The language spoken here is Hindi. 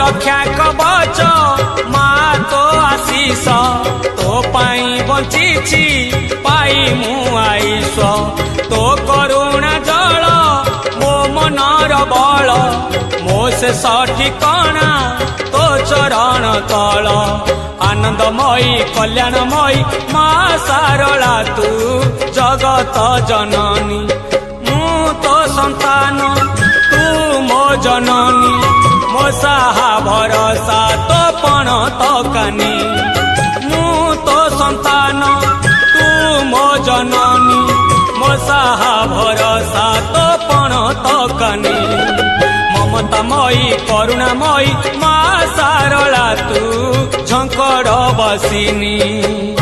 रक्षा कवच माँ तो आशीष तो पाई बंची पाई मु आईश तो करुणा जल मो मनर बल मो से ठिकाना तो चरण तल आनंदमयी कल्याणमयी माँ सारला तू जगत जननी मु तो संतान तू मो जननी मो साहा भरोसा तो पण तो कानी मु तो संतान तू मो जननी मो साहा भरोसा तो पण तो कानी ममतामयी करुणामयी माँ सारला तू झंकड़ बसिनी।